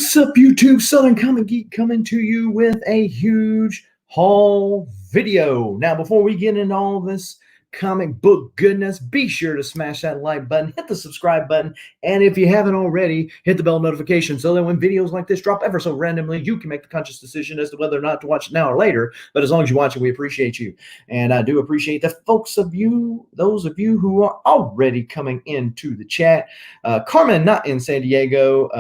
What's up, YouTube? Southern Comic Geek coming to you with a huge haul video. Now, before we get into all this comic book goodness, be sure to smash that like button, hit the subscribe button, and if you haven't already, hit the bell notification so that when videos like this drop ever so randomly, you can make the conscious decision as to whether or not to watch it now or later. But as long as you watch it, we appreciate you. And I do appreciate the those of you who are already coming into the chat. Carmen, not in San Diego,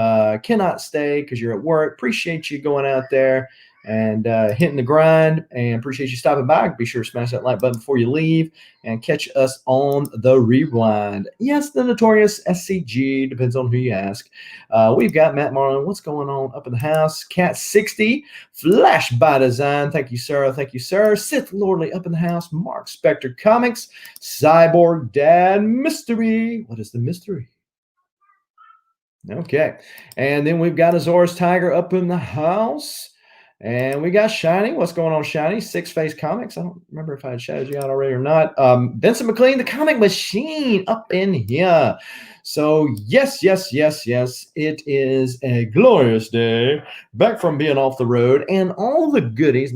cannot stay because you're at work. Appreciate you going out there and hitting the grind, and appreciate you stopping by. Be sure to smash that like button before you leave and catch us on the rewind. Yes, the notorious SCG, depends on who you ask. We've got Matt Marlin. What's going on up in the house? Cat 60, Flash by Design. Thank you, sir. Thank you, sir. Sith Lordly up in the house. Mark Spector Comics, Cyborg Dad Mystery. What is the mystery? Okay, and then we've got Azores Tiger up in the house. And we got Shiny. What's going on, Shiny? Six Face Comics. I don't remember if I had shouted you out already or not. Vincent McLean, the Comic Machine, up in here. So, yes. It is a glorious day. Back from being off the road. And all the goodies,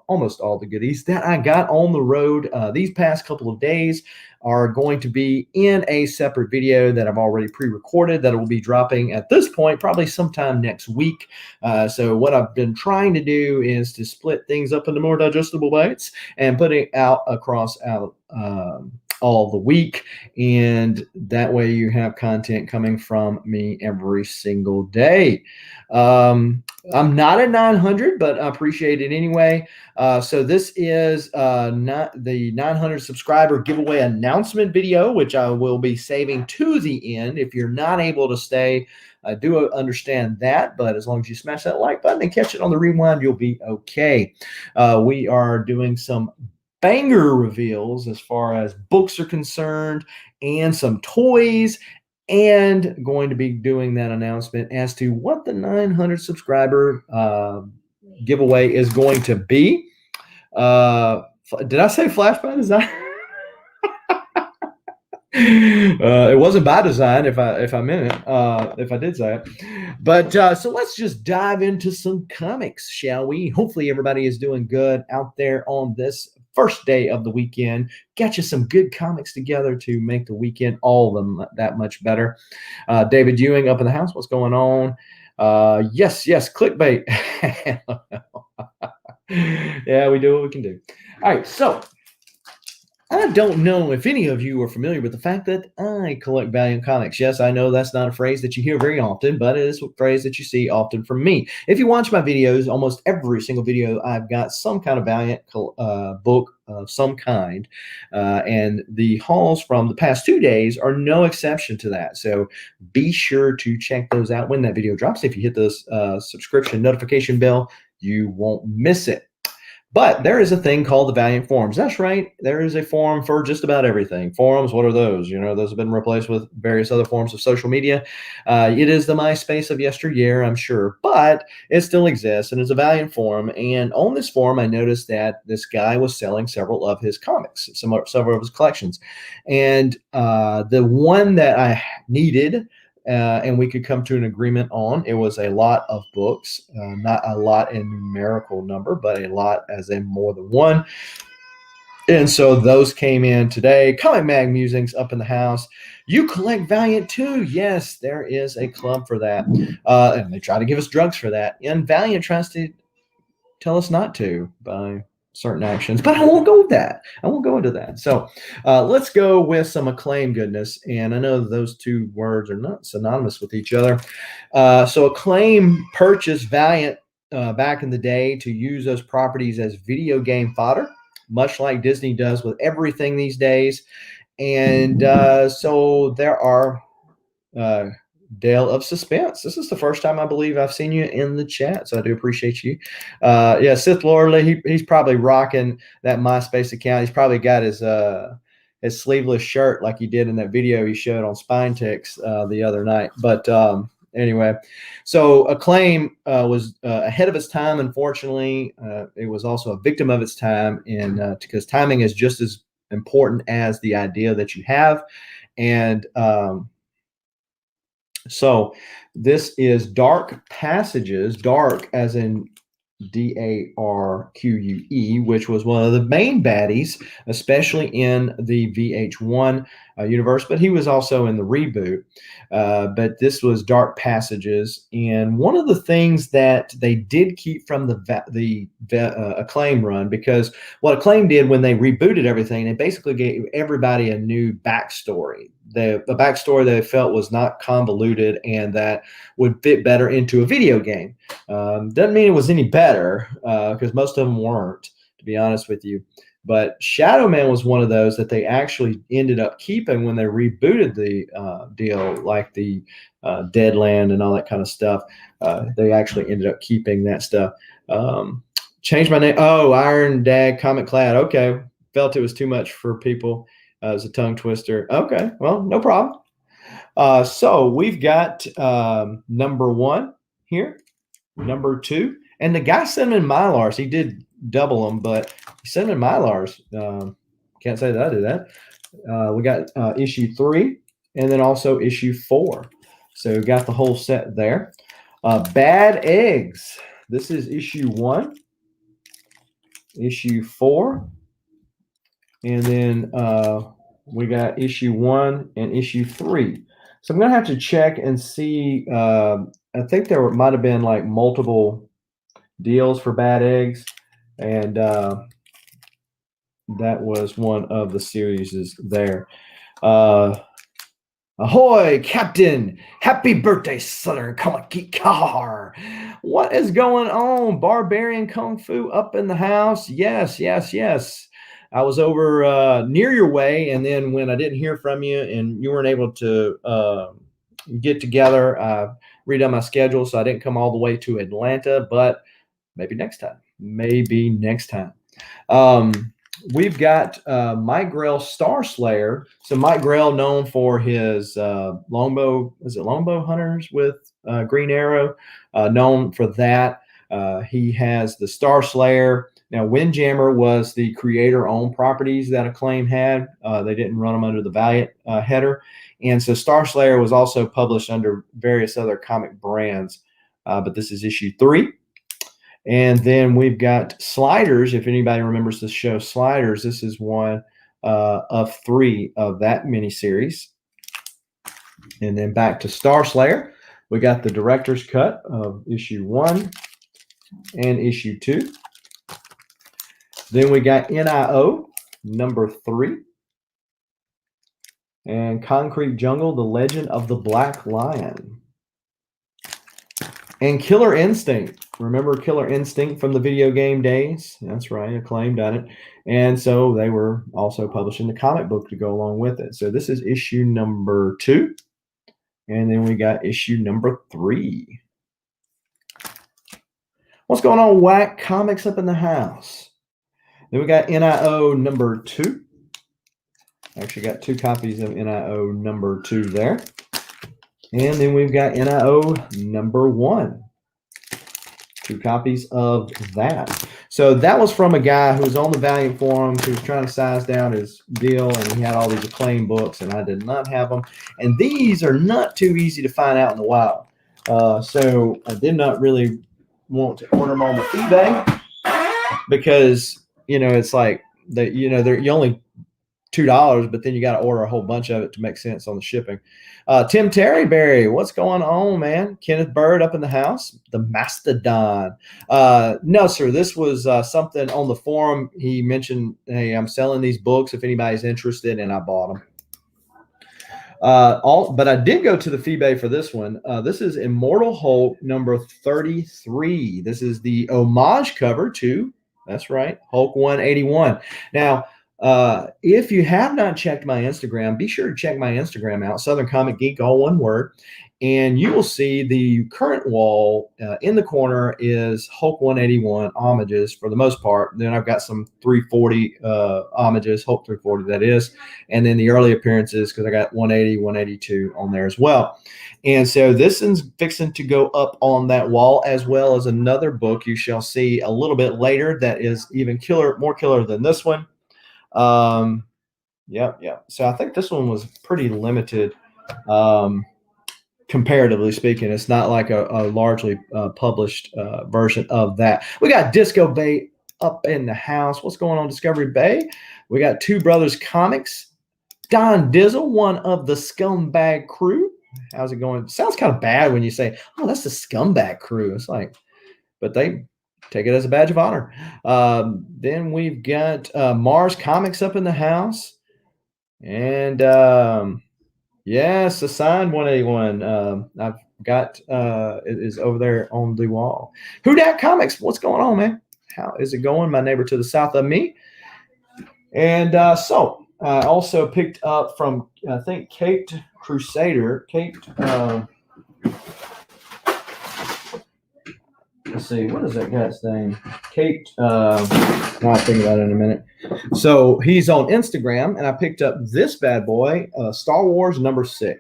almost all the goodies that I got on the road these past couple of days are going to be in a separate video that I've already pre-recorded that will be dropping at this point, probably sometime next week. So what I've been trying to do is to split things up into more digestible bites and put it out across all the week, and that way you have content coming from me every single day. I'm not at 900, but I appreciate it anyway. So this is not the 900 subscriber giveaway announcement video, which I will be saving to the end. If you're not able to stay, I do understand that, but as long as you smash that like button and catch it on the rewind, you'll be okay. We are doing some banger reveals as far as books are concerned and some toys, and going to be doing that announcement as to what the 900 subscriber giveaway is going to be. Did I say Flash by Design? It wasn't by design if I meant it, if I did say it. But so let's just dive into some comics, shall we? Hopefully everybody is doing good out there on this first day of the weekend. Get you some good comics together to make the weekend all of them that much better. David Ewing up in the house. What's going on? Yes, clickbait. Yeah, we do what we can do. All right, so I don't know if any of you are familiar with the fact that I collect Valiant comics. Yes, I know that's not a phrase that you hear very often, but it is a phrase that you see often from me. If you watch my videos, almost every single video, I've got some kind of Valiant book of some kind, and the hauls from the past 2 days are no exception to that. So be sure to check those out when that video drops. If you hit the subscription notification bell, you won't miss it. But there is a thing called the Valiant forums. That's right. There is a forum for just about everything. Forums, what are those? You know, those have been replaced with various other forms of social media. It is the MySpace of yesteryear, I'm sure, but it still exists, and it's a Valiant forum. And on this forum, I noticed that this guy was selling several of his comics, several of his collections. And the one that I needed, and we could come to an agreement on, it was a lot of books, not a lot in numerical number, but a lot as in more than one. And so those came in today. Comic Mag Musings up in the house. You collect Valiant too? Yes, there is a club for that. And they try to give us drugs for that. And Valiant tries to tell us not to by certain actions, but I won't go with that. I won't go into that. So let's go with some Acclaim goodness. And I know those two words are not synonymous with each other. So Acclaim purchased Valiant back in the day to use those properties as video game fodder, much like Disney does with everything these days. And so there are Dale of Suspense. This is the first time I believe I've seen you in the chat, so I do appreciate you. Yeah, Sith Lordly, he's probably rocking that MySpace account. He's probably got his sleeveless shirt like he did in that video he showed on Spine Ticks the other night. But anyway, so Acclaim was ahead of its time. Unfortunately, it was also a victim of its time, and because timing is just as important as the idea that you have. And So this is Dark Passages, dark as in Darque, which was one of the main baddies, especially in the VH1 universe, but he was also in the reboot. But this was Dark Passages, and one of the things that they did keep from the Acclaim run, because what Acclaim did when they rebooted everything, they basically gave everybody a new backstory. A backstory they felt was not convoluted and that would fit better into a video game. Doesn't mean it was any better, because most of them weren't, to be honest with you. But Shadow Man was one of those that they actually ended up keeping when they rebooted the deal, like the Deadland and all that kind of stuff. They actually ended up keeping that stuff. Changed my name. Oh, Iron Dag Comic Clad. Okay. Felt it was too much for people. It was a tongue twister. Okay. Well, no problem. So we've got number 1 here, number 2, and the guy sent them in Mylars. He did double them, but he sent them in Mylars. Can't say that I did that. We got issue 3 and then also issue 4. So we got the whole set there. Bad Eggs. This is issue 1, issue 4, and then we got issue 1 and issue 3. So I'm going to have to check and see. I think there might have been like multiple deals for Bad Eggs, and that was one of the series there. Ahoy, Captain! Happy birthday, Southern Comic Geek Car! What is going on? Barbarian Kung Fu up in the house? Yes, yes, yes. I was over near your way, and then when I didn't hear from you and you weren't able to get together, I redone my schedule, so I didn't come all the way to Atlanta, but maybe next time. Maybe next time. We've got Mike Grell Star Slayer. So Mike Grell, known for his longbow hunters with Green Arrow, known for that. He has the Star Slayer. Now, Windjammer was the creator-owned properties that Acclaim had. They didn't run them under the Valiant header. And so Star Slayer was also published under various other comic brands. But this is issue 3. And then we've got Sliders. If anybody remembers the show Sliders, this is one of 3 of that miniseries. And then back to Star Slayer. We got the director's cut of issue 1 and issue 2. Then we got NIO number 3. And Concrete Jungle, The Legend of the Black Lion. And Killer Instinct. Remember Killer Instinct from the video game days? That's right, Acclaim done it. And so they were also publishing the comic book to go along with it. So this is issue number 2. And then we got issue number 3. What's going on, Whack Comics up in the house? Then we got NIO number 2. Actually got 2 copies of NIO number 2 there. And then we've got NIO number 1. 2 copies of that. So that was from a guy who was on the Valiant forums who was trying to size down his deal, and he had all these Acclaim books, and I did not have them. And these are not too easy to find out in the wild. So I did not really want to order them on the eBay because, it's like, they're only $2, but then you got to order a whole bunch of it to make sense on the shipping. Tim Terryberry, what's going on, man? Kenneth Bird up in the house. The Mastodon. No, sir. This was something on the forum. He mentioned, hey, I'm selling these books if anybody's interested, and I bought them. But I did go to the FeeBay for this one. This is Immortal Hulk number 33. This is the homage cover to, that's right, Hulk 181. Now, if you have not checked my Instagram, be sure to check my Instagram out, Southern Comic Geek, all one word, and you will see the current wall in the corner is Hulk 181 homages for the most part. Then I've got some 340 homages, Hulk 340 that is, and then the early appearances because I got 180, 182 on there as well. And so this is fixing to go up on that wall, as well as another book you shall see a little bit later that is even more killer than this one. Yeah. So I think this one was pretty limited. comparatively speaking. It's not like a largely published version of that. We got Disco Bay up in the house. What's going on, Discovery Bay? We got Two Brothers Comics. Don Dizzle, one of the Scumbag Crew. How's it going? Sounds kind of bad when you say, oh, that's the Scumbag Crew. It's like, but they take it as a badge of honor. Then we've got Mars Comics up in the house. And yes, assigned 181. I've got it is over there on the wall. Who Dat Comics? What's going on, man? How is it going? My neighbor to the south of me. And so I also picked up from I think Kate Crusader. Kate. Let's see, what is that guy's name? Kate. I'll think about it in a minute. So he's on Instagram, and I picked up this bad boy, Star Wars #6.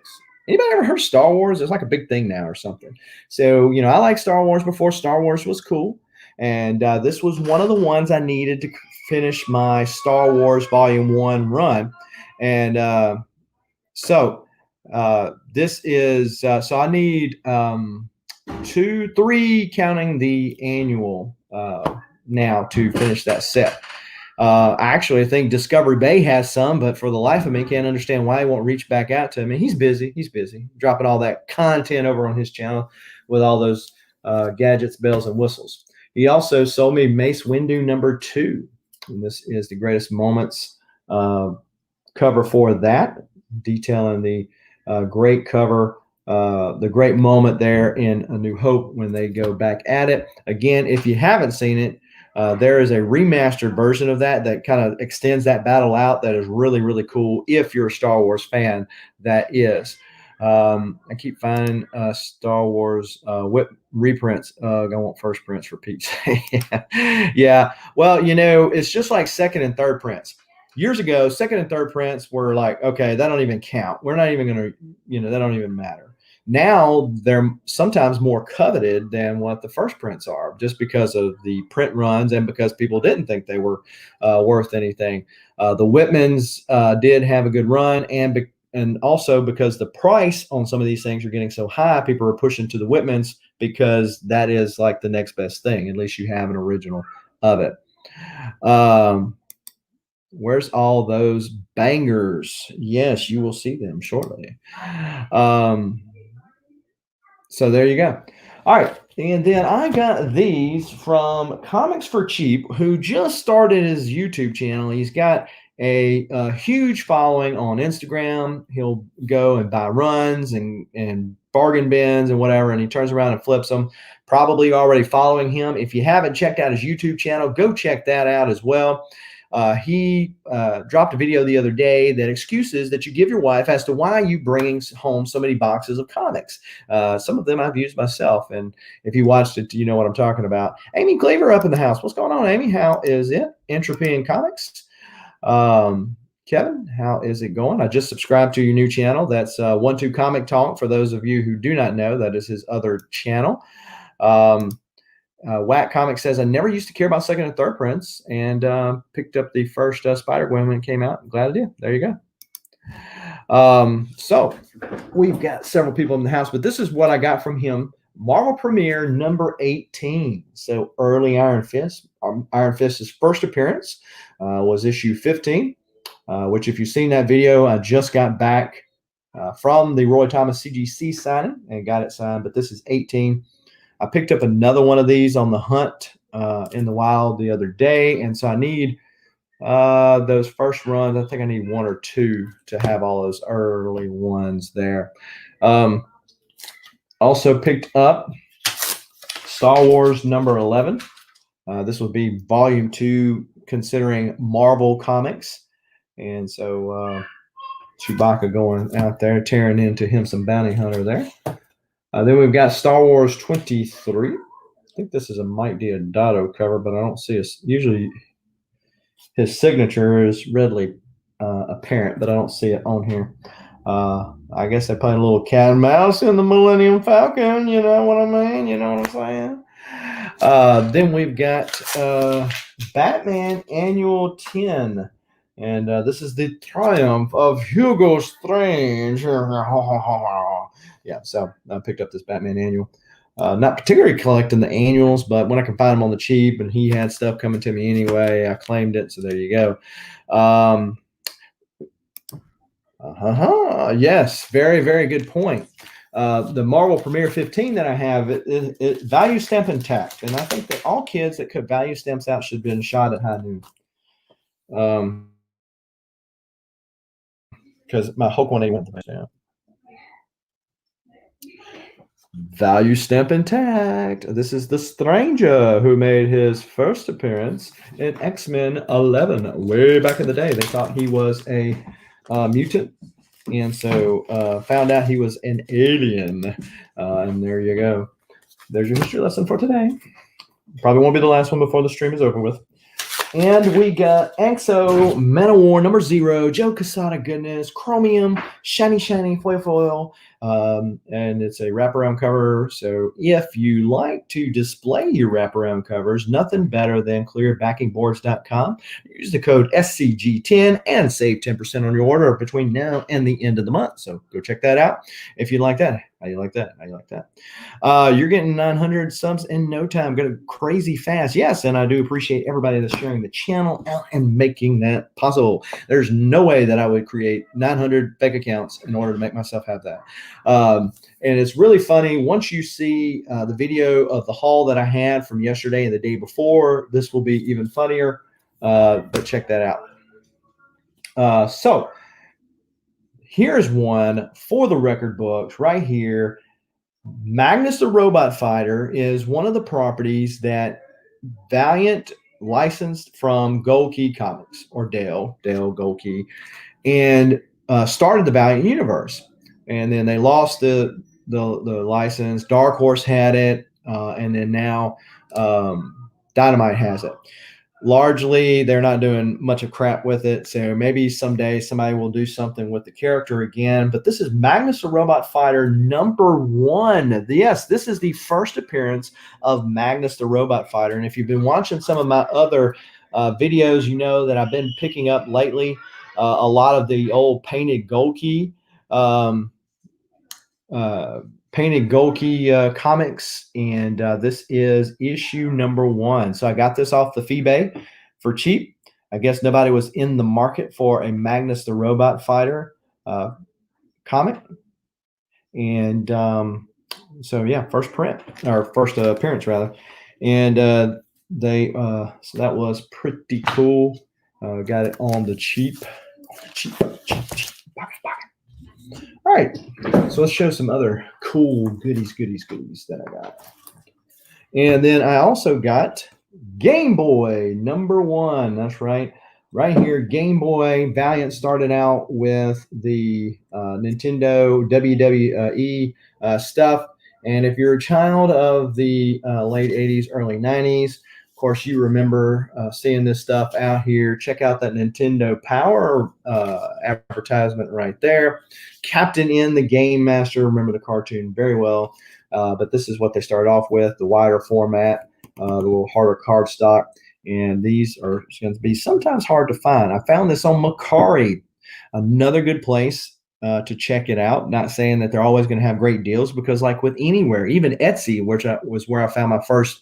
Anybody ever heard of Star Wars? It's like a big thing now or something. So, I like Star Wars before Star Wars was cool. And this was one of the ones I needed to finish my Star Wars Volume 1 run. And so this is, so I need 2, 3, counting the annual now to finish that set. I actually think Discovery Bay has some, but for the life of me, can't understand why he won't reach back out to me. He's busy. He's busy dropping all that content over on his channel with all those gadgets, bells, and whistles. He also sold me Mace Windu #2. And this is the greatest moments cover for that, detailing the great cover, the great moment there in A New Hope when they go back at it. Again, if you haven't seen it, there is a remastered version of that kind of extends that battle out. That is really, really cool. If you're a Star Wars fan, that is. I keep finding Star Wars whip reprints. I want first prints for Pete's sake. Yeah. Well, it's just like second and third prints. Years ago, second and third prints were like, okay, that don't even count. We're not even going to, that don't even matter. Now they're sometimes more coveted than what the first prints are, just because of the print runs and because people didn't think they were worth anything. The Whitmans did have a good run, and also because the price on some of these things are getting so high, people are pushing to the Whitmans because that is like the next best thing. At least you have an original of it. Where's all those bangers? Yes, you will see them shortly. So there you go. All right. And then I got these from Comics for Cheap, who just started his YouTube channel. He's got a huge following on Instagram. He'll go and buy runs and bargain bins and whatever, and he turns around and flips them. Probably already following him. If you haven't checked out his YouTube channel, go check that out as well. He dropped a video the other day that excuses that you give your wife as to why you bringing home so many boxes of comics. Some of them I've used myself, and if you watched it, you know what I'm talking about. Amy Cleaver up in the house. What's going on, Amy? How is it? Entropy in Comics. Kevin, how is it going? I just subscribed to your new channel. That's 1-2 Comic Talk. For those of you who do not know, that is his other channel. Whack Comics says, I never used to care about second and third prints, and picked up the first Spider-Gwen when it came out. I'm glad I did. There you go. So we've got several people in the house, but this is what I got from him. Marvel Premiere #18. So early Iron Fist. Iron Fist's first appearance was issue 15, which if you've seen that video, I just got back from the Roy Thomas CGC signing and got it signed, but this is 18. I picked up another one of these on the hunt in the wild the other day, and so I need those first runs. I think I need 1 or 2 to have all those early ones there. Also picked up Star Wars #11. This would be Volume 2, considering Marvel Comics, and so Chewbacca going out there tearing into him some bounty hunter there. Then we've got Star Wars 23. I think this is a Mike Diodato cover, but I don't see his. Usually his signature is readily apparent, but I don't see it on here. I guess they played a little cat and mouse in the Millennium Falcon. You know what I mean? You know what I'm saying? Then we've got Batman Annual 10. And this is the triumph of Hugo Strange. yeah, so I picked up this Batman annual. Not particularly collecting the annuals, but when I can find them on the cheap, and he had stuff coming to me anyway, I claimed it. So there you go. Yes, very, very good point. The Marvel Premiere 15 that I have, it value stamp intact, and I think that all kids that cut value stamps out should have been shot at high noon. Because my Hulk 1A went down. Value stamp intact. This is the Stranger who made his first appearance in X-Men 11 way back in the day. They thought he was a mutant, and so found out he was an alien. And there you go. There's your history lesson for today. Probably won't be the last one before the stream is over with. And we got Exo, Manowar number 0, Joe Quesada goodness, Chromium, shiny foil, and it's a wraparound cover. So if you like to display your wraparound covers, nothing better than clearbackingboards.com. Use the code SCG10 and save 10% on your order between now and the end of the month. So go check that out if you like that. How you like that? How you like that? You're getting 900 subs in no time. Going crazy fast. Yes, and I do appreciate everybody that's sharing the channel out and making that possible. There's no way that I would create 900 fake accounts in order to make myself have that. And it's really funny. Once you see the video of the haul that I had from yesterday and the day before, this will be even funnier. But check that out. So here's one for the record books right here. Magnus the Robot Fighter is one of the properties that Valiant licensed from Gold Key Comics, or Dale Gold Key, and started the Valiant universe. And then they lost the license. Dark Horse had it, and then now Dynamite has it. Largely, they're not doing much of crap with it. So maybe someday somebody will do something with the character again. But this is Magnus the Robot Fighter number 1. Yes, this is the first appearance of Magnus the Robot Fighter. And if you've been watching some of my other videos, you know that I've been picking up lately a lot of the old painted Gold Key comics, and this is issue number 1. So I got this off the Feebay for cheap. I guess nobody was in the market for a Magnus the Robot Fighter comic, and so yeah, first appearance rather, and they so that was pretty cool. Got it on the cheap. All right, so let's show some other cool goodies that I got. And then I also got Game Boy number 1. That's right here, Game Boy. Valiant started out with the Nintendo WWE stuff. And if you're a child of the late 80s, early 90s, of course, you remember seeing this stuff out here. Check out that Nintendo Power advertisement right there. Captain N, the Game Master. Remember the cartoon very well. But this is what they started off with, the wider format, the little harder cardstock. And these are going to be sometimes hard to find. I found this on Mercari, another good place to check it out. Not saying that they're always going to have great deals, because like with anywhere, even Etsy, which was where I found my first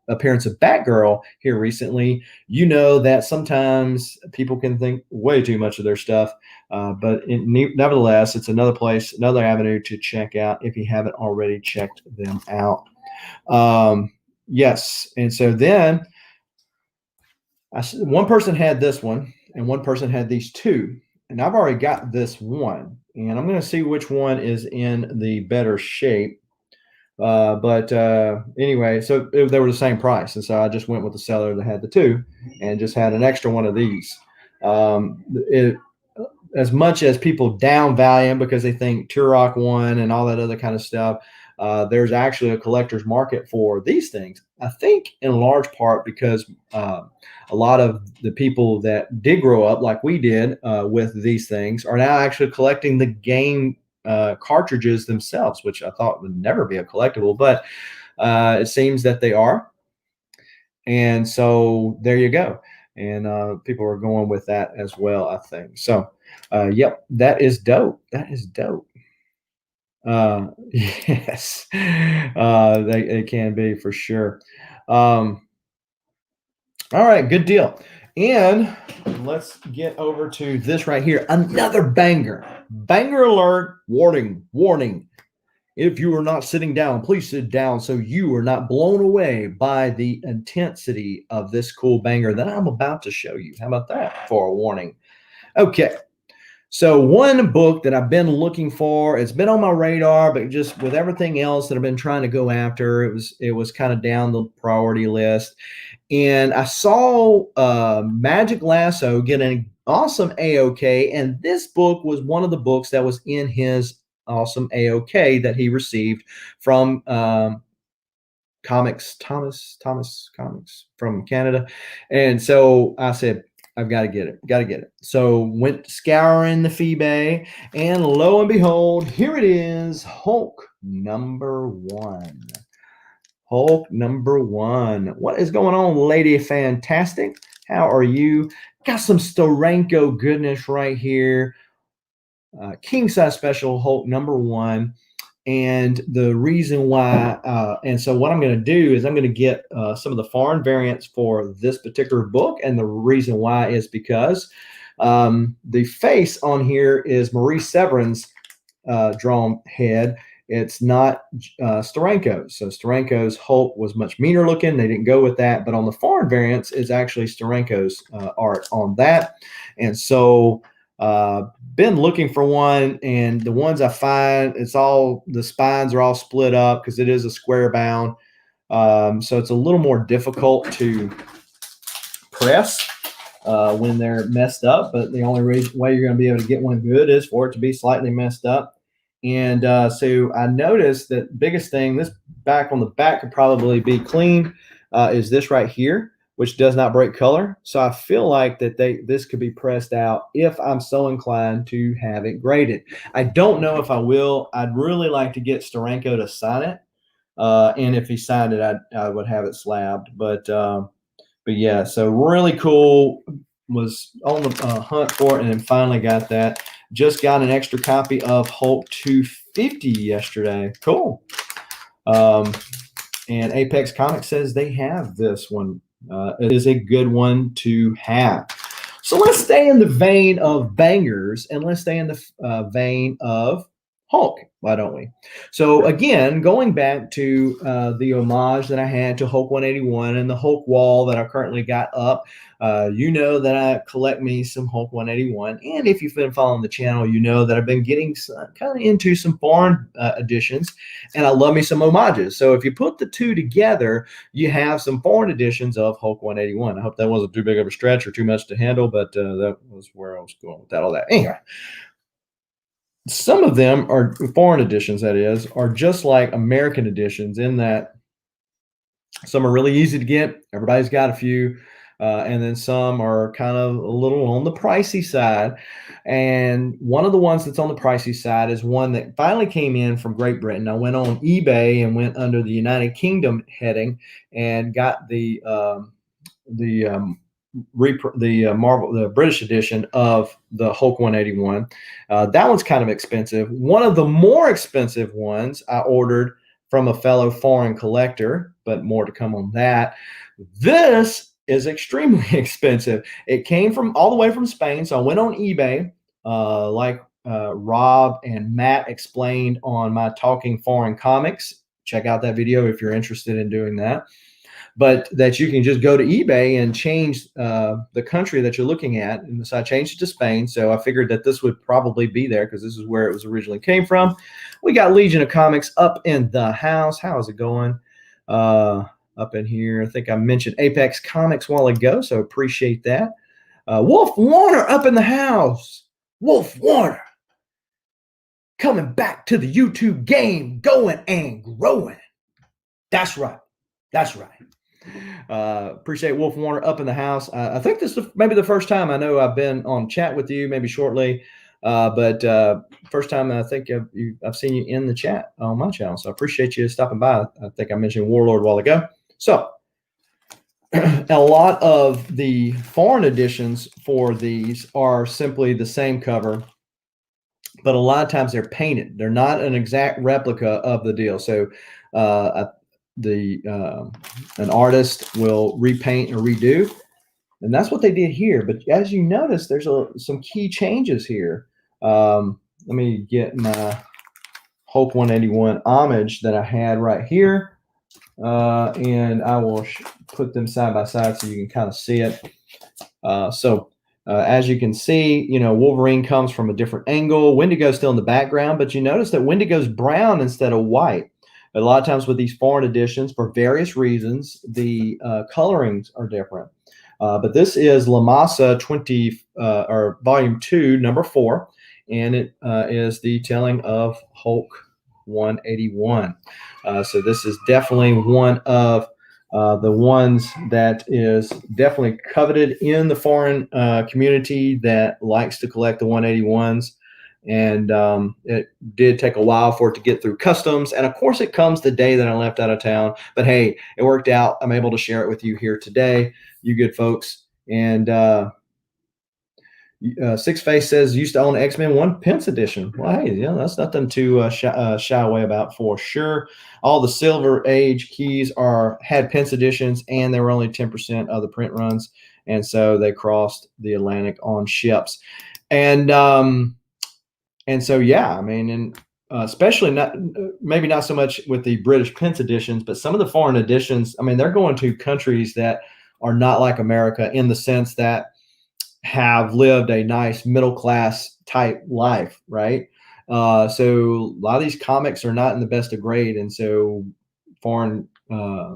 appearance of Batgirl here recently, you know that sometimes people can think way too much of their stuff. But nevertheless, it's another place, another avenue to check out if you haven't already checked them out. Yes. And so then one person had this one and one person had these two. And I've already got this one. And I'm going to see which one is in the better shape. But anyway, so they were the same price. And so I just went with the seller that had the two and just had an extra one of these. As much as people down Valiant because they think Turok won and all that other kind of stuff, there's actually a collector's market for these things. I think in large part because a lot of the people that did grow up like we did with these things are now actually collecting the game cartridges themselves, which I thought would never be a collectible, but it seems that they are. And so there you go. And people are going with that as well, I think. So, yep, that is dope. That is dope. Yes, they can be for sure. All right, good deal. And let's get over to this right here. Another banger. Banger alert. Warning, warning. If you are not sitting down, please sit down so you are not blown away by the intensity of this cool banger that I'm about to show you. How about that for a warning? Okay. So one book that I've been looking for, it's been on my radar, but just with everything else that I've been trying to go after, it was kind of down the priority list. And I saw Magic Lasso get an awesome AOK, and this book was one of the books that was in his awesome AOK that he received from Thomas Comics from Canada. And so I said, I've got to get it, got to get it. So went scouring the Feebay, and lo and behold, here it is, Hulk #1. Hulk #1. What is going on, Lady Fantastic? How are you? Got some Steranko goodness right here. King size special Hulk #1. And the reason why, and so what I'm going to do is I'm going to get some of the foreign variants for this particular book. And the reason why is because the face on here is Maurice Severin's drawn head. It's not Steranko's. So Steranko's Hulk was much meaner looking. They didn't go with that. But on the foreign variants is actually Steranko's art on that. And so been looking for one, and the ones I find, it's all, the spines are all split up because it is a square bound. So it's a little more difficult to press when they're messed up. But the only way you're going to be able to get one good is for it to be slightly messed up. And so I noticed that biggest thing, this back on the back could probably be cleaned, is this right here, which does not break color. So I feel like that this could be pressed out if I'm so inclined to have it graded. I don't know if I will. I'd really like to get Steranko to sign it. And if he signed it, I would have it slabbed. But yeah, so really cool. Was on the hunt for it, and then finally got that. Just got an extra copy of Hulk 250 yesterday. Cool. And Apex Comics says they have this one. It is a good one to have. So let's stay in the vein of bangers, and let's stay in the vein of Hulk. Why don't we? So again, going back to the homage that I had to Hulk 181 and the Hulk wall that I currently got up, you know that I collect me some Hulk 181. And if you've been following the channel, you know that I've been getting kind of into some foreign editions, and I love me some homages. So if you put the two together, you have some foreign editions of Hulk 181. I hope that wasn't too big of a stretch or too much to handle, but that was where I was going with that, all that. Anyway. Some of them are foreign editions, that is, are just like American editions in that some are really easy to get. Everybody's got a few. And then some are kind of a little on the pricey side. And one of the ones that's on the pricey side is one that finally came in from Great Britain. I went on eBay and went under the United Kingdom heading and got the Marvel, the British edition of the Hulk 181. That one's kind of expensive. One of the more expensive ones I ordered from a fellow foreign collector, but more to come on that. This is extremely expensive. It came from all the way from Spain. So I went on eBay, like Rob and Matt explained on my Talking Foreign Comics. Check out that video if you're interested in doing that. But that you can just go to eBay and change the country that you're looking at. And so I changed it to Spain. So I figured that this would probably be there because this is where it was originally came from. We got Legion of Comics up in the house. How is it going? Up in here. I think I mentioned Apex Comics a while ago, so appreciate that. Wolf Warner up in the house. Wolf Warner coming back to the YouTube game, going and growing. That's right. That's right. Appreciate Wolf Warner up in the house. I think this is maybe the first time I know I've been on chat with you, maybe shortly, but first time I think I've seen you in the chat on my channel. So I appreciate you stopping by. I think I mentioned Warlord a while ago. So a lot of the foreign editions for these are simply the same cover but a lot of times they're painted. They're not an exact replica of the deal. So an artist will repaint or redo, and that's what they did here. But as you notice, there's some key changes here. Let me get my Hulk 181 homage that I had right here, and I will put them side by side so you can kind of see it. As you can see, Wolverine comes from a different angle. Wendigo's still in the background, but you notice that Wendigo's brown instead of white. A lot of times with these foreign editions, for various reasons, the colorings are different. But this is La Masa 20 or Volume 2, Number 4, and it is the telling of Hulk 181. So this is definitely one of the ones that is definitely coveted in the foreign community that likes to collect the 181s. And it did take a while for it to get through customs. And of course, it comes the day that I left out of town. But hey, it worked out. I'm able to share it with you here today, you good folks. And Six Face says used to own X-Men 1 pence edition. Well, hey, that's nothing to shy away about for sure. All the Silver Age keys had pence editions, and they were only 10% of the print runs, and so they crossed the Atlantic on ships. And so yeah, I mean, and especially maybe not so much with the British pence editions, but some of the foreign editions. I mean, they're going to countries that are not like America in the sense that have lived a nice middle class type life, right? So a lot of these comics are not in the best of grade, and so foreign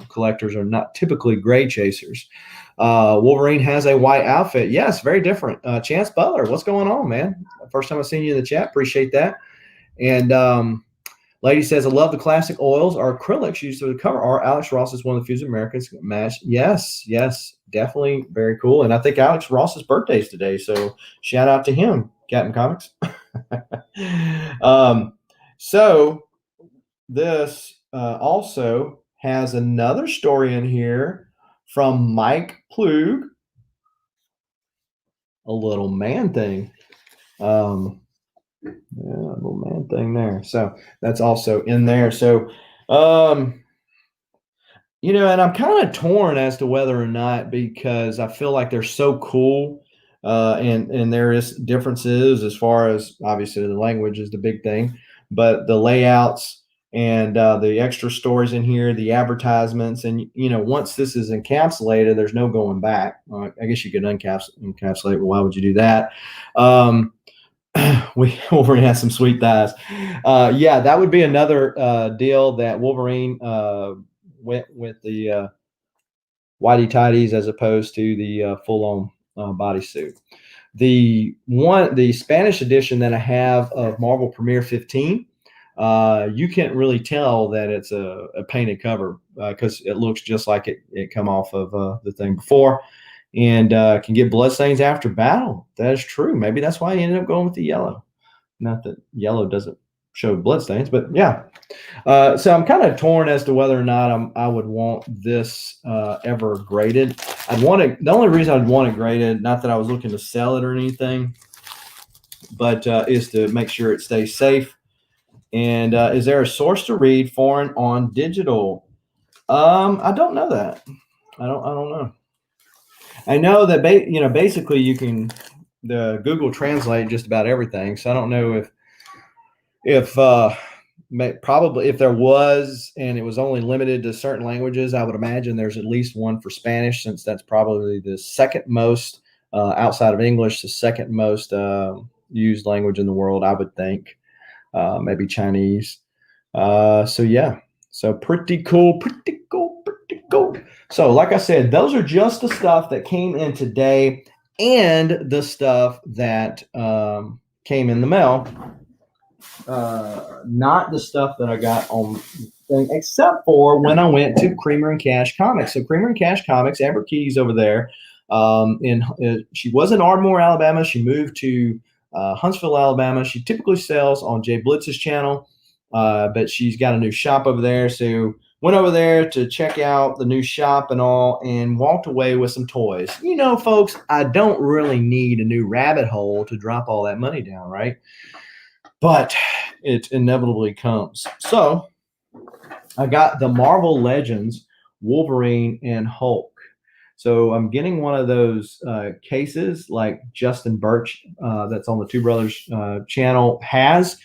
collectors are not typically grade chasers. Wolverine has a white outfit. Yes, very different. Chance Butler, what's going on, man? First time I've seen you in the chat. Appreciate that. And Lady says, I love the classic oils or acrylics used to the cover art. Alex Ross is one of the few Americans match. Yes, definitely very cool. And I think Alex Ross's birthday is today, so shout out to him, Captain Comics. So this also has another story in here from Mike Plug, a little man thing. Yeah, little man thing there. So that's also in there. So, and I'm kind of torn as to whether or not, because I feel like they're so cool. And there is differences as far as obviously the language is the big thing, but the layouts and the extra stories in here, the advertisements, and once this is encapsulated, there's no going back. I guess you could encapsulate, but why would you do that? Wolverine has some sweet thighs. Yeah, that would be another deal that Wolverine went with the whitey tighties as opposed to the full-on bodysuit. The Spanish edition that I have of Marvel Premiere 15, you can't really tell that it's a painted cover because it looks just like it come off of the thing before. And can get bloodstains after battle. That is true. Maybe that's why he ended up going with the yellow. Not that yellow doesn't show bloodstains, but yeah. So I'm kind of torn as to whether or not I would want this ever graded. The only reason I'd want it graded, not that I was looking to sell it or anything, but is to make sure it stays safe. And is there a source to read foreign on digital? I don't know that. I don't know. I know that basically you can Google Translate just about everything. So I don't know if probably if there was and it was only limited to certain languages, I would imagine there's at least one for Spanish, since that's probably the second most outside of English, the second most used language in the world, I would think. Maybe Chinese. So yeah, so pretty cool. So like I said, those are just the stuff that came in today and the stuff that came in the mail. Not the stuff that I got on thing, except for when I went to Creamer and Cash Comics. So Creamer and Cash Comics, Amber Keys over there. She was in Ardmore, Alabama. She moved to Huntsville, Alabama. She typically sells on Jay Blitz's channel, but she's got a new shop over there. So went over there to check out the new shop and all, and walked away with some toys. Folks, I don't really need a new rabbit hole to drop all that money down, right? but it inevitably comes. So I got the Marvel Legends Wolverine and Hulk. So I'm getting one of those cases like Justin Birch, that's on the Two Brothers channel, has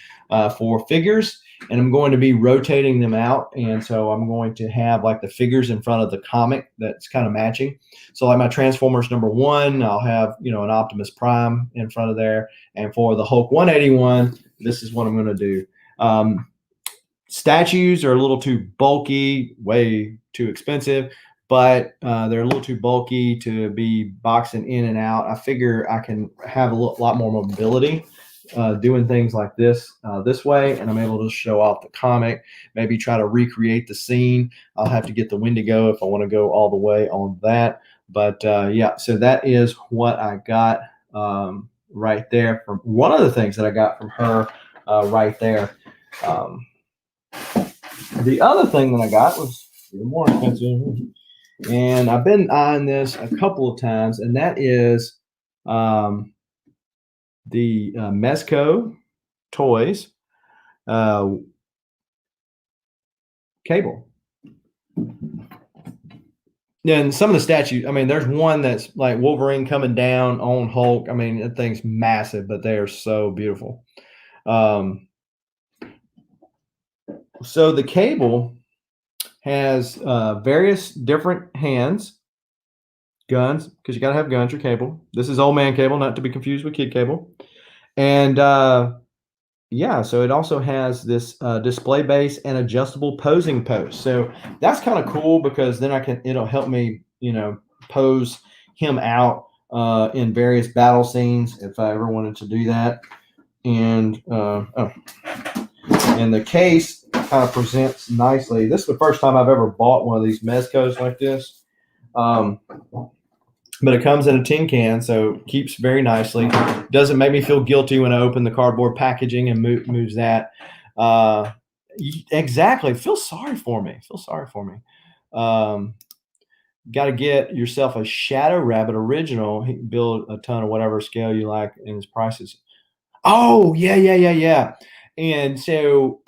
for figures, and I'm going to be rotating them out. And so I'm going to have like the figures in front of the comic that's kind of matching. So like my Transformers #1, I'll have, you know, an Optimus Prime in front of there. And for the Hulk 181, this is what I'm going to do. Statues are a little too bulky, way too expensive, but they're a little too bulky to be boxing in and out. I figure I can have a lot more mobility doing things like this this way, and I'm able to show off the comic, maybe try to recreate the scene. I'll have to get the Wendigo if I want to go all the way on that. But yeah, so that is what I got right there. From one of the things that I got from her right there. The other thing that I got was more expensive, and I've been eyeing this a couple of times, and that is the Mezco Toys cable. And some of the statues, I mean, there's one that's like Wolverine coming down on Hulk. I mean, that thing's massive, but they are so beautiful. So the cable has various different hands, guns, because you got to have guns or cable. This is old man cable, not to be confused with kid cable. And yeah, so it also has this display base and adjustable posing post. So that's kind of cool because then it'll help me, you know, pose him out in various battle scenes if I ever wanted to do that. And and the case kind of presents nicely. This is the first time I've ever bought one of these Mezcos like this. But it comes in a tin can, so keeps very nicely. Doesn't make me feel guilty when I open the cardboard packaging and moves that. Exactly. Feel sorry for me. Got to get yourself a Shadow Rabbit original. He can build a ton of whatever scale you like, and his prices. Oh, yeah. And so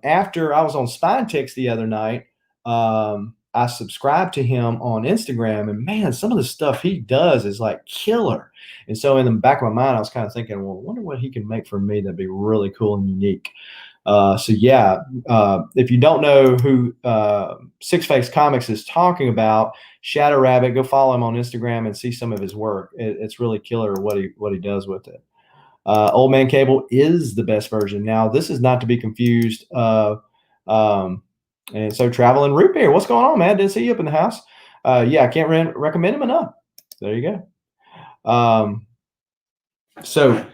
after I was on Spinetix the other night, I subscribed to him on Instagram, and man, some of the stuff he does is like killer. And so in the back of my mind, I was kind of thinking, well, I wonder what he can make for me that'd be really cool and unique. So yeah, if you don't know who Six Face Comics is talking about, Shadow Rabbit, go follow him on Instagram and see some of his work. It's really killer what he does with it. Old Man Cable is the best version. Now, this is not to be confused. And so Traveling Root Beer, what's going on, man? Didn't see you up in the house. Yeah, I can't recommend him enough. There you go. So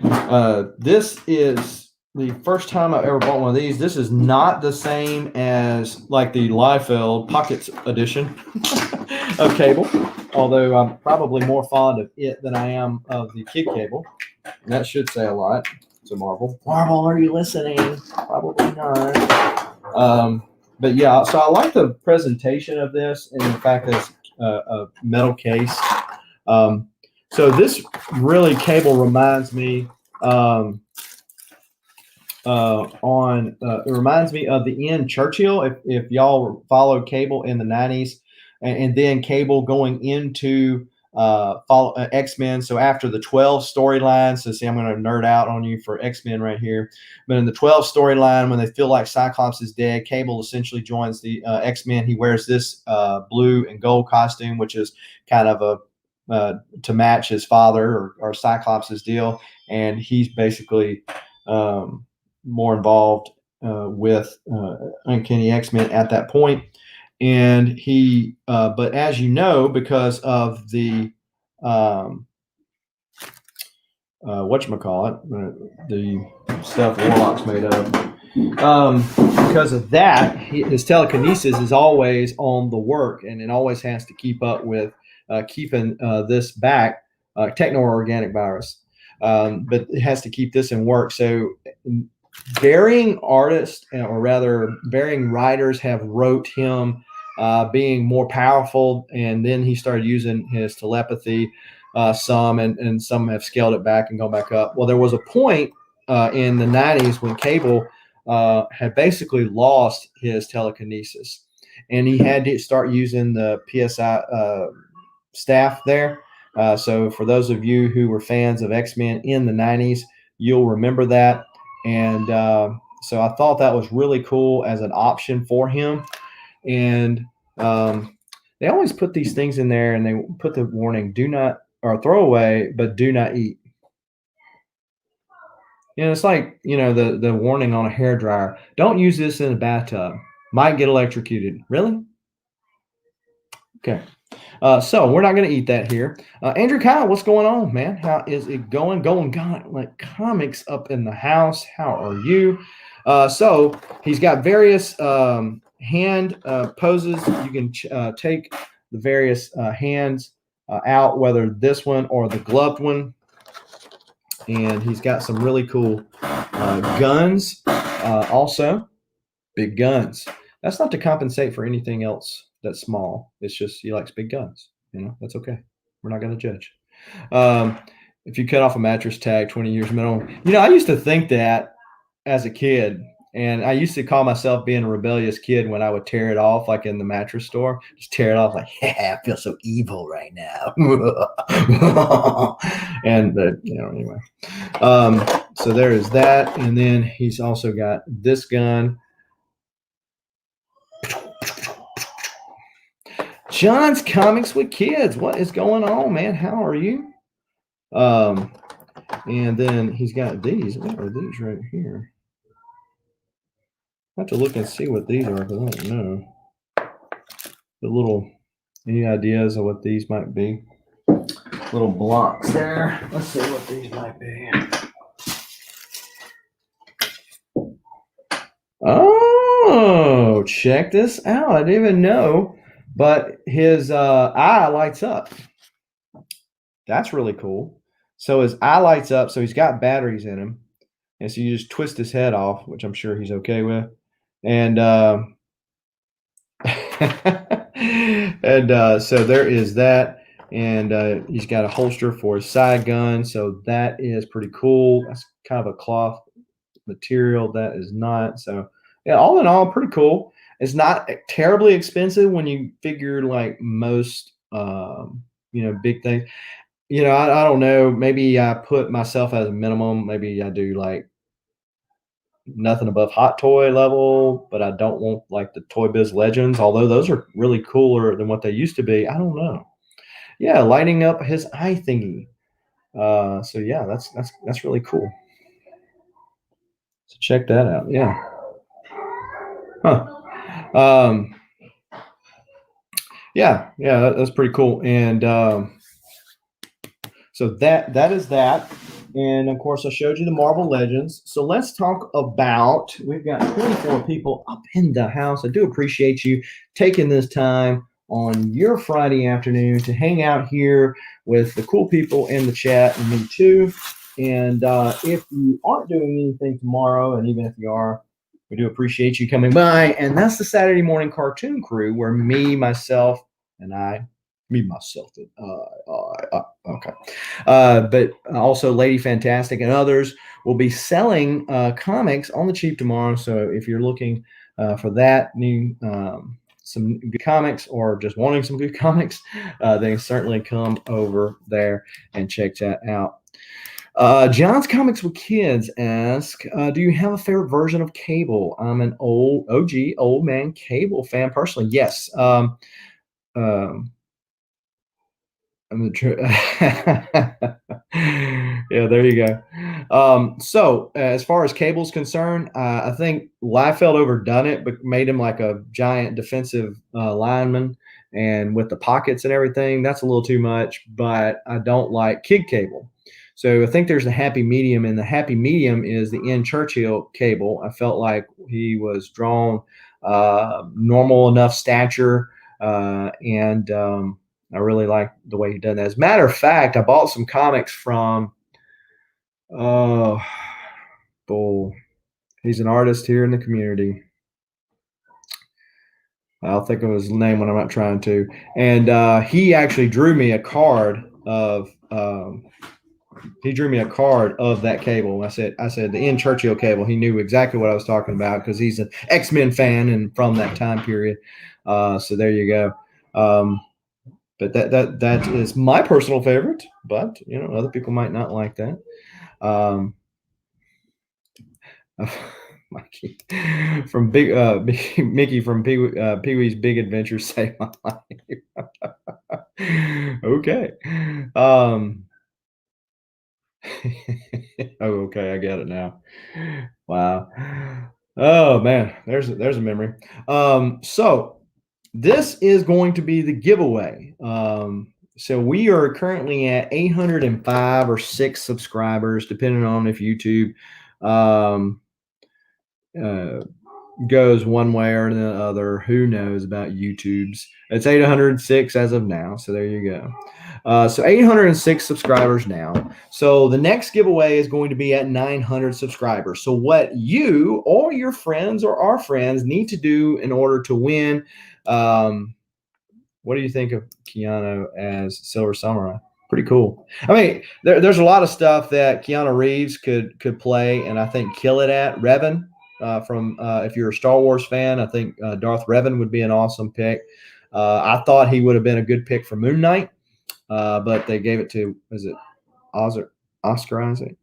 this is the first time I've ever bought one of these. This is not the same as like the Liefeld Pockets edition of cable, although I'm probably more fond of it than I am of the kid cable. And that should say a lot. It's a Marvel. Marvel, are you listening? Probably not. But yeah, so I like the presentation of this and the fact that it's a metal case. So this really cable reminds me it reminds me of the Ian Churchill. If y'all followed cable in the 90s, and then cable going into follow X-Men. So after the 12 storyline, so see, I'm going to nerd out on you for X-Men right here. But in the 12 storyline, when they feel like Cyclops is dead, Cable essentially joins the X-Men. He wears this blue and gold costume, which is kind of to match his father or Cyclops' deal. And he's basically more involved with Uncanny X-Men at that point. And he, but as you know, because of the whatchamacallit, the stuff Warlock's made of, because of that, his telekinesis is always on the work, and it always has to keep up with keeping this back, techno-organic virus, but it has to keep this in work. So varying artists, or rather varying writers, have wrote him being more powerful, and then he started using his telepathy some, and some have scaled it back and gone back up. Well, there was a point in the 90s when Cable had basically lost his telekinesis, and he had to start using the PSI staff there. So for those of you who were fans of X-Men in the 90s, you'll remember that. And so I thought that was really cool as an option for him. And they always put these things in there, and they put the warning: do not, or throw away, but do not eat. It's like, the warning on a hairdryer: don't use this in a bathtub, might get electrocuted. Really? Okay. So we're not going to eat that here. Andrew Kyle, what's going on, man? How is it going? God, like comics up in the house. How are you? So he's got various hand poses. You can take the various hands out, whether this one or the gloved one. And he's got some really cool guns also. Big guns. That's not to compensate for anything else that's small. It's just he likes big guns. That's okay. We're not going to judge. If you cut off a mattress tag, 20 years minimum. I used to think that as a kid, and I used to call myself being a rebellious kid when I would tear it off, like in the mattress store. Just tear it off, like, yeah, I feel so evil right now. And anyway. So there is that, and then he's also got this gun. John's Comics with Kids. What is going on, man? How are you? And then he's got these. What are these right here? I have to look and see what these are, because I don't know. Any ideas of what these might be? Little blocks there. Let's see what these might be. Oh, check this out. I didn't even know. But his eye lights up. That's really cool. So his eye lights up. So he's got batteries in him. And so you just twist his head off, which I'm sure he's okay with. And so there is that. And he's got a holster for his side gun. So that is pretty cool. That's kind of a cloth material. That is not. So yeah, all in all, pretty cool. It's not terribly expensive when you figure like most, big things. I don't know. Maybe I put myself as a minimum. Maybe I do like nothing above Hot Toy level, but I don't want like the Toy Biz Legends, although those are really cooler than what they used to be. I don't know. Yeah, lighting up his eye thingy. So yeah, that's really cool. So check that out. Yeah. Huh. Yeah, that's pretty cool. And so that is that. And of course, I showed you the Marvel Legends. So let's talk about, we've got 24 people up in the house. I do appreciate you taking this time on your Friday afternoon to hang out here with the cool people in the chat, and me too. And if you aren't doing anything tomorrow, and even if you are, we do appreciate you coming by. And that's the Saturday Morning Cartoon Crew, where myself, okay. But also Lady Fantastic and others will be selling comics on the cheap tomorrow. So if you're looking for that, some good comics, or just wanting some good comics, then certainly come over there and check that out. John's Comics with Kids ask, do you have a favorite version of Cable? I'm an old man Cable fan personally. Yes. Yeah, there you go. So as far as Cable's concerned, I think Liefeld overdone it, but made him like a giant defensive lineman, and with the pockets and everything, that's a little too much. But I don't like Kid Cable. So I think there's a happy medium, and the happy medium is the N. Churchill Cable. I felt like he was drawn normal enough stature, and I really like the way he done that. As a matter of fact, I bought some comics from, he's an artist here in the community. I'll think of his name when I'm not trying to. And he actually drew me a card of he drew me a card of that cable. I said the N Churchill cable. He knew exactly what I was talking about because he's an X-Men fan and from that time period. So there you go. But that is my personal favorite. But other people might not like that. Mikey from Mickey from Pee-wee's Big Adventure saved my life. Okay. Oh, okay, I get it now. Wow. Oh man, there's a memory. So this is going to be the giveaway. So we are currently at 805 or 6 subscribers, depending on if YouTube goes one way or the other. Who knows about YouTube's? It's 806 as of now. So there you go. So 806 subscribers now. So the next giveaway is going to be at 900 subscribers. So what you or your friends or our friends need to do in order to win, what do you think of Keanu as Silver Samurai? Pretty cool. I mean, there's a lot of stuff that Keanu Reeves could play and I think kill it at. Revan, if you're a Star Wars fan, I think Darth Revan would be an awesome pick. I thought he would have been a good pick for Moon Knight, but they gave it to, is it Oscar Isaac?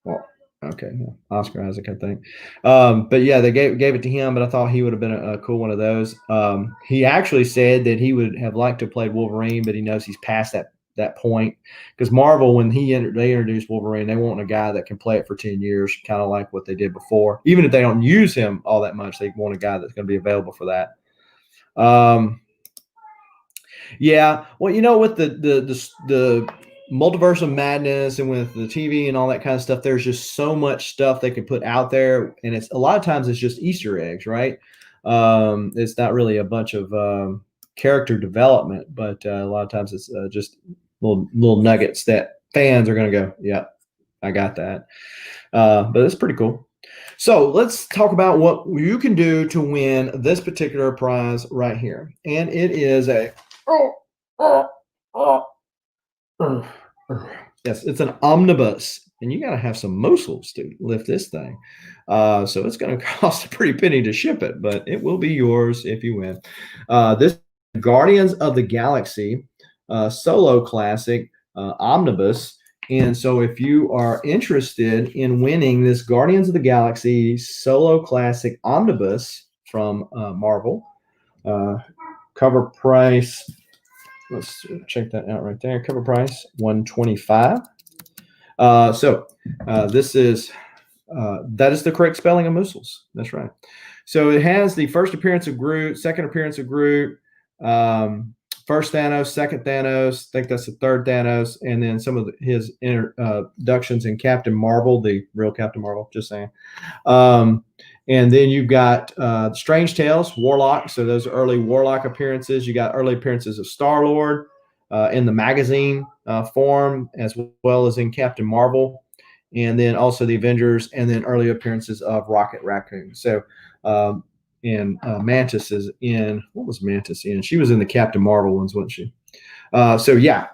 Well, okay, Oscar Isaac, I think. But yeah, they gave it to him, but I thought he would have been a cool one of those. He actually said that he would have liked to play Wolverine, but he knows he's past that point because Marvel, when they introduced Wolverine, they want a guy that can play it for 10 years, kind of like what they did before. Even if they don't use him all that much, they want a guy that's going to be available for that. Yeah, well, with the Multiverse of Madness and with the TV and all that kind of stuff, there's just so much stuff they can put out there, and it's a lot of times it's just Easter eggs, right? It's not really a bunch of character development, but a lot of times it's just little nuggets that fans are going to go, yeah, I got that. But it's pretty cool. So let's talk about what you can do to win this particular prize right here. And it is yes, it's an omnibus. And you got to have some muscles to lift this thing. So it's going to cost a pretty penny to ship it, but it will be yours if you win. This Guardians of the Galaxy Solo Classic Omnibus. And so if you are interested in winning this Guardians of the Galaxy Solo Classic Omnibus from Marvel, cover price, let's check that out right there. Cover price $125. This is that is the correct spelling of muscles. That's right. So it has the first appearance of Groot, second appearance of Groot, first Thanos, second Thanos. I think that's the third Thanos, and then some of his introductions in Captain Marvel, the real Captain Marvel. Just saying. And then you've got Strange Tales, Warlock. So those are early Warlock appearances. You got early appearances of Star-Lord in the magazine form, as well as in Captain Marvel, and then also the Avengers, and then early appearances of Rocket Raccoon. So, and Mantis is in, what was Mantis in? She was in the Captain Marvel ones, wasn't she? So yeah,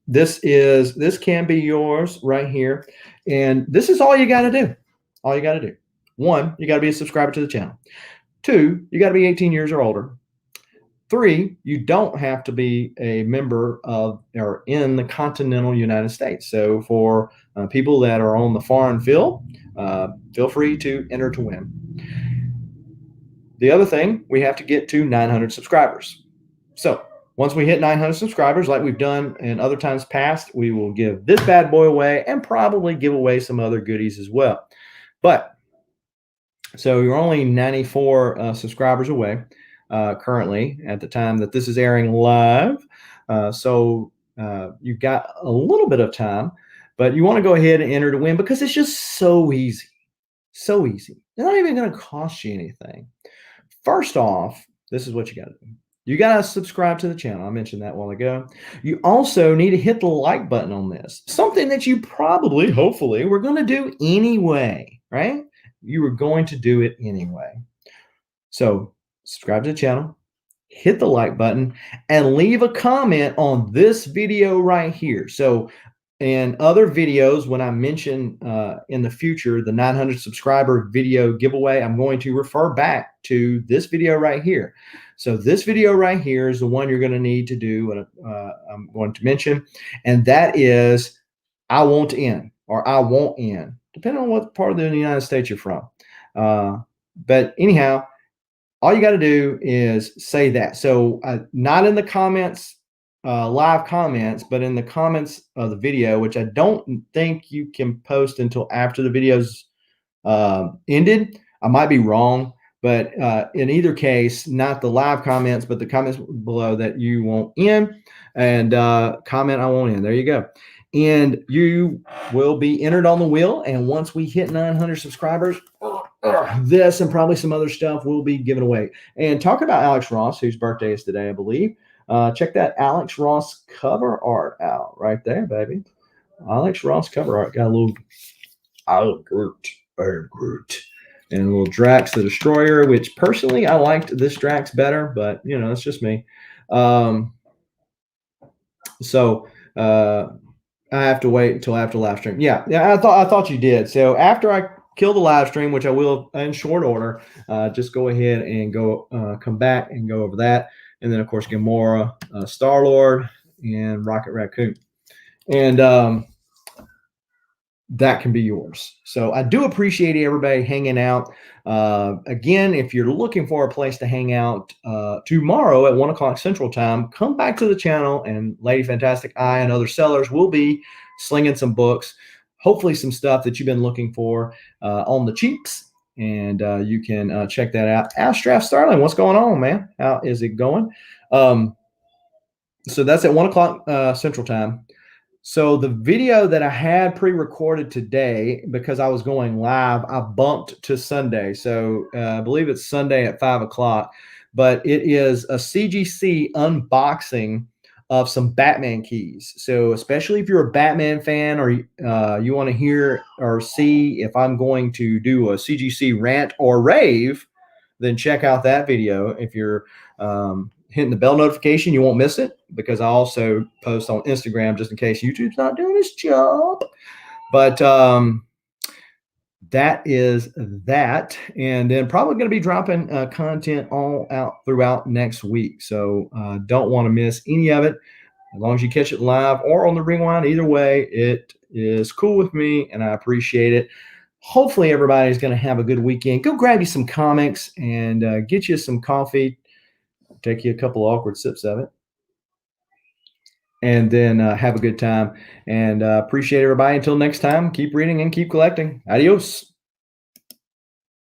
this can be yours right here. And this is all you got to do. All you got to do. 1, you got to be a subscriber to the channel. 2, you got to be 18 years or older. 3, you don't have to be a member of or in the continental United States. So for people that are on the foreign field, feel free to enter to win. The other thing, we have to get to 900 subscribers. So once we hit 900 subscribers, like we've done in other times past, we will give this bad boy away and probably give away some other goodies as well. But so you're only 94 subscribers away currently at the time that this is airing live. So you've got a little bit of time, but you want to go ahead and enter to win because it's just so easy. So easy. It's not even going to cost you anything. First off, this is what you got to do. You got to subscribe to the channel. I mentioned that a while ago. You also need to hit the like button on this. Something that you probably, hopefully, we're going to do anyway, right? You were going to do it anyway. So subscribe to the channel, hit the like button, and leave a comment on this video right here. So and other videos, when I mention in the future the 900 subscriber video giveaway, I'm going to refer back to this video right here. So this video right here is the one you're going to need to do, and I'm going to mention, and that is I won't in, or I won't in, depending on what part of the United States you're from. But anyhow, all you got to do is say that. So not in the comments, live comments, but in the comments of the video, which I don't think you can post until after the video's ended. I might be wrong, but in either case, not the live comments, but the comments below that you want in, and comment I want in. There you go. And you will be entered on the wheel. And once we hit 900 subscribers, this and probably some other stuff will be given away. And talk about Alex Ross, whose birthday is today, I believe. Check that Alex Ross cover art out right there, baby. Alex Ross cover art. Got a little Groot, and a little Drax the Destroyer, which personally I liked this Drax better, but you know, that's just me. So I have to wait until after live stream. Yeah, I thought you did. So after I kill the live stream, which I will in short order, just go ahead and come back and go over that. And then, of course, Gamora, Star-Lord, and Rocket Raccoon. And that can be yours. So I do appreciate everybody hanging out. Again, if you're looking for a place to hang out tomorrow at 1 o'clock Central Time, come back to the channel, and Lady Fantastic, I, and other sellers will be slinging some books, hopefully some stuff that you've been looking for on the cheaps. And you can check that out. Astraff Starling, what's going on, man? How is it going? So that's at 1 o'clock Central Time. So the video that I had pre-recorded today, because I was going live, I bumped to Sunday. So I believe it's Sunday at 5 o'clock, but it is a CGC unboxing of some Batman keys. So especially if you're a Batman fan, or you want to hear or see if I'm going to do a CGC rant or rave, then check out that video. If you're hitting the bell notification, you won't miss it, because I also post on Instagram just in case YouTube's not doing its job. But that is that. And then probably going to be dropping content all out throughout next week. So don't want to miss any of it. As long as you catch it live or on the rewind, either way, it is cool with me, and I appreciate it. Hopefully everybody's going to have a good weekend. Go grab you some comics and get you some coffee. Take you a couple awkward sips of it, and then have a good time. And appreciate everybody. Until next time, keep reading and keep collecting. Adios.